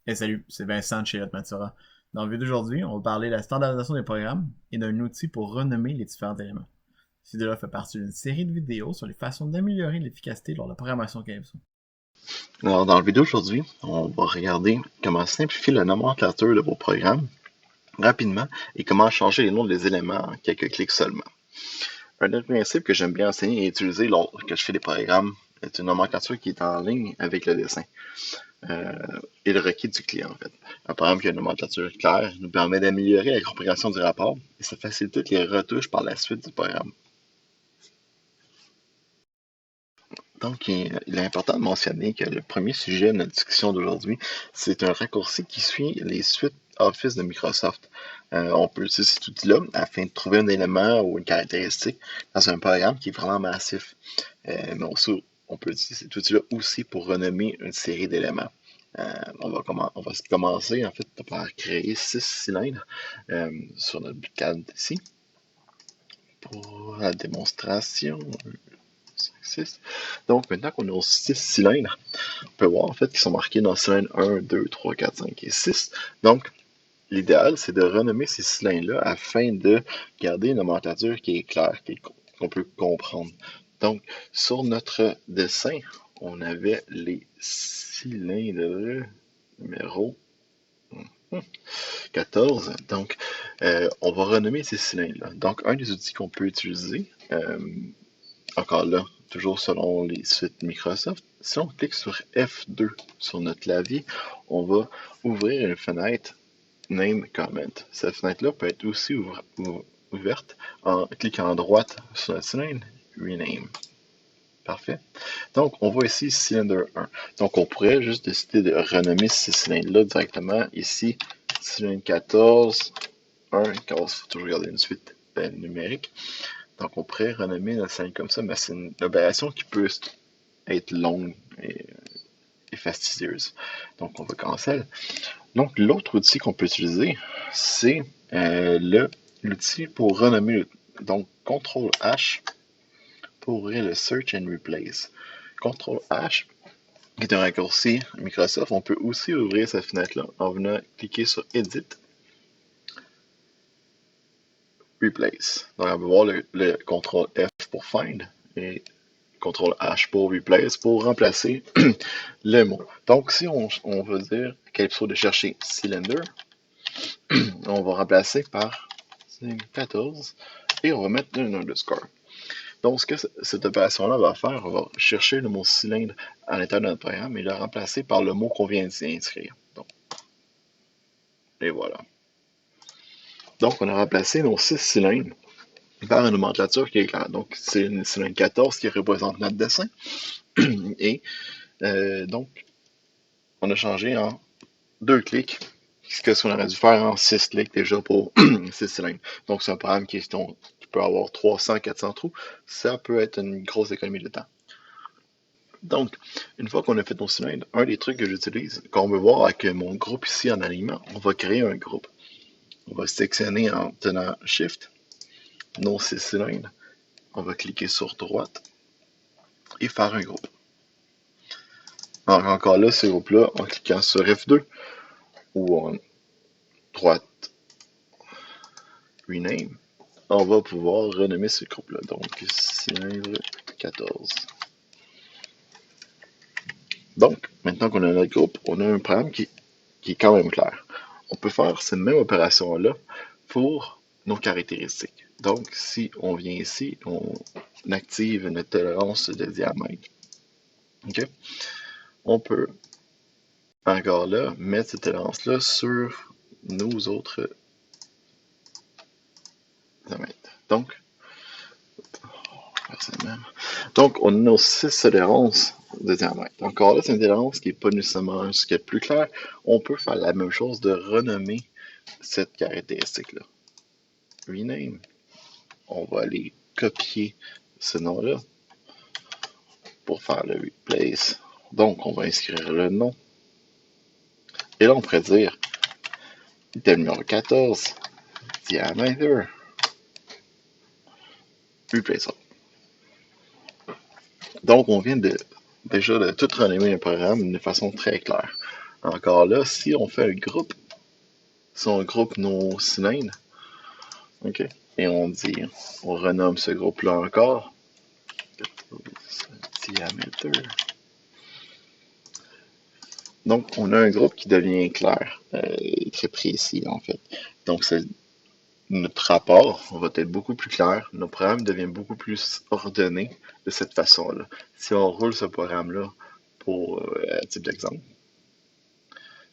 Hey, salut, c'est Vincent de chez Hotmatura. Dans le vidéo d'aujourd'hui, on va parler de la standardisation des programmes et d'un outil pour renommer les différents éléments. Cette vidéo-là fait partie d'une série de vidéos sur les façons d'améliorer l'efficacité lors de la programmation Calypso. Alors, dans la vidéo aujourd'hui, on va regarder comment simplifier la nomenclature de vos programmes rapidement et comment changer les noms des éléments en quelques clics seulement. Un autre principe que j'aime bien enseigner et utiliser lorsque je fais des programmes est une nomenclature qui est en ligne avec le dessin euh, et le requis du client, en fait. Un programme qui a une nomenclature claire nous permet d'améliorer la compréhension du rapport et ça facilite les retouches par la suite du programme. Donc, il est important de mentionner que le premier sujet de notre discussion d'aujourd'hui, c'est un raccourci qui suit les suites Office de Microsoft. On peut utiliser cet outil-là afin de trouver un élément ou une caractéristique dans un programme qui est vraiment massif. Mais aussi, on peut utiliser cet outil-là aussi pour renommer une série d'éléments. On va commencer en fait par créer 6 cylindres sur notre cadre ici. Pour la démonstration, 6. Donc, maintenant qu'on a nos 6 cylindres, on peut voir en fait qu'ils sont marqués dans cylindre 1, 2, 3, 4, 5 et 6. Donc, l'idéal, c'est de renommer ces cylindres-là afin de garder une nomenclature qui est claire, qu'on peut comprendre. Donc, sur notre dessin, on avait les cylindres numéro 14. Donc, on va renommer ces cylindres-là. Donc, un des outils qu'on peut utiliser, encore là, toujours selon les suites Microsoft, si on clique sur F2 sur notre clavier, on va ouvrir une fenêtre Name Comment. Cette fenêtre-là peut être aussi ouverte en cliquant à droite sur notre cylindre, Rename. Parfait. Donc, on voit ici Cylinder 1. Donc, on pourrait juste décider de renommer ces cylindres-là directement ici, cylindre 14, 1, car il faut toujours garder une suite numérique. Donc, on pourrait renommer notre cylindre comme ça, mais c'est une opération qui peut être longue et fastidieuse. Donc, on va cancel. Donc, l'autre outil qu'on peut utiliser, c'est l'outil pour renommer. Donc, CTRL-H pour ouvrir le Search and Replace. CTRL-H, qui est un raccourci Microsoft, on peut aussi ouvrir cette fenêtre-là en venant cliquer sur Edit, Replace. Donc, on va voir le CTRL-F pour Find et CTRL-H pour Replace pour remplacer le mot. Donc, si on veut dire Calypso de chercher Cylinder, on va remplacer par 14 et on va mettre un underscore. Donc, ce que cette opération-là va faire, on va chercher le mot cylindre à l'intérieur de notre programme et le remplacer par le mot qu'on vient d'y inscrire. Donc, et voilà. Donc, on a remplacé nos 6 cylindres par une nomenclature qui est claire. Donc, c'est une cylindre 14 qui représente notre dessin. Et donc, on a changé en 2 clics ce qu'on aurait dû faire en 6 clics déjà pour 6 cylindres. Donc, c'est un programme qui peut avoir 300, 400 trous. Ça peut être une grosse économie de temps. Donc, une fois qu'on a fait nos cylindres, un des trucs que j'utilise, qu'on veut voir avec mon groupe ici en alignement, on va créer un groupe. On va sélectionner en tenant Shift nos 6 cylindres. On va cliquer sur droite et faire un groupe. Alors, encore là, ce groupe-là, en cliquant sur F2 ou en droite Rename, on va pouvoir renommer ce groupe-là. Donc, cylindre 14. Donc, maintenant qu'on a notre groupe, on a un programme qui est quand même clair. On peut faire cette même opération-là pour nos caractéristiques. Donc, si on vient ici, on active notre tolérance de diamètre. Okay? On peut encore là mettre cette tolérance-là sur nos autres diamètres. Donc, on a nos 6 tolérances de diamètre. Encore là, c'est une tolérance qui n'est pas nécessairement ce qui est plus clair. On peut faire la même chose de renommer cette caractéristique-là. Rename. On va aller copier ce nom-là pour faire le replace. Donc, on va inscrire le nom. Et là, on pourrait dire item numéro 14, diameter, replace all. Donc, on vient déjà de tout renommer le programme de façon très claire. encore là, si on fait un groupe, si on groupe nos cylindres, ok, et on renomme ce groupe-là encore, diamètre. Donc, on a un groupe qui devient clair, très précis en fait. Donc, notre rapport va être beaucoup plus clair, nos programmes deviennent beaucoup plus ordonnés de cette façon-là. Si on roule ce programme-là pour type d'exemple,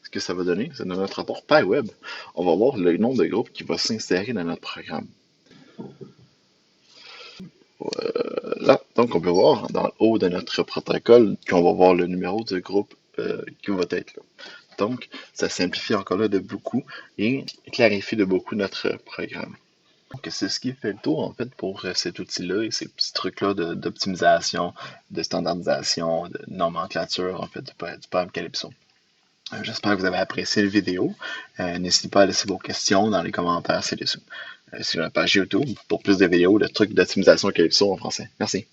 ce que ça va donner, c'est dans notre rapport PyWeb, on va voir le nombre de groupes qui va s'insérer dans notre programme. Là, donc on peut voir dans le haut de notre protocole qu'on va voir le numéro de groupe qui va être là. Donc, ça simplifie encore là de beaucoup et clarifie de beaucoup notre programme. Donc, c'est ce qui fait le tour, en fait, pour cet outil-là et ces petits trucs-là d'optimisation, de standardisation, de nomenclature, en fait, du programme Calypso. J'espère que vous avez apprécié la vidéo. N'hésitez pas à laisser vos questions dans les commentaires ci-dessous. Sur la page YouTube pour plus de vidéos de trucs d'optimisation Calypso en français. Merci.